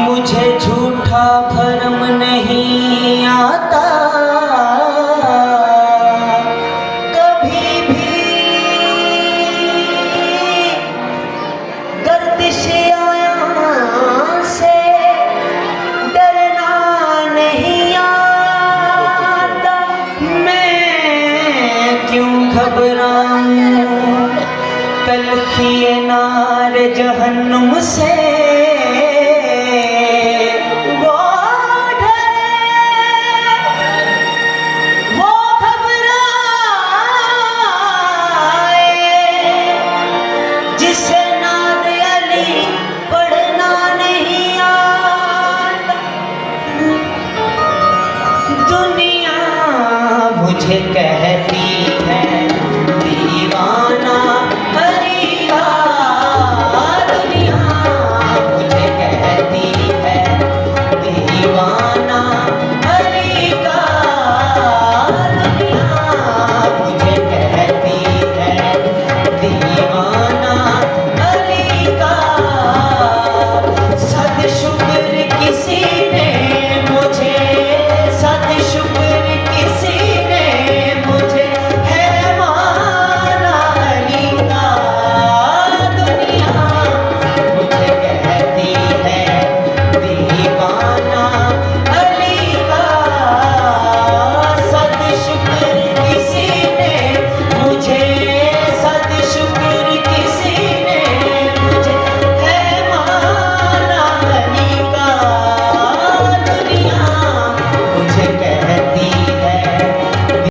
मुझे झूठा भरम नहीं आता, कभी भी गर्दिश आया से डरना नहीं आता। मैं क्यों घबराऊं तलखिए नार जहन्नुम से, दुनिया मुझे कहती है दीवाना अली का, दुनिया मुझे कहती है दीवाना अली का, दुनिया मुझे कहती है दीवाना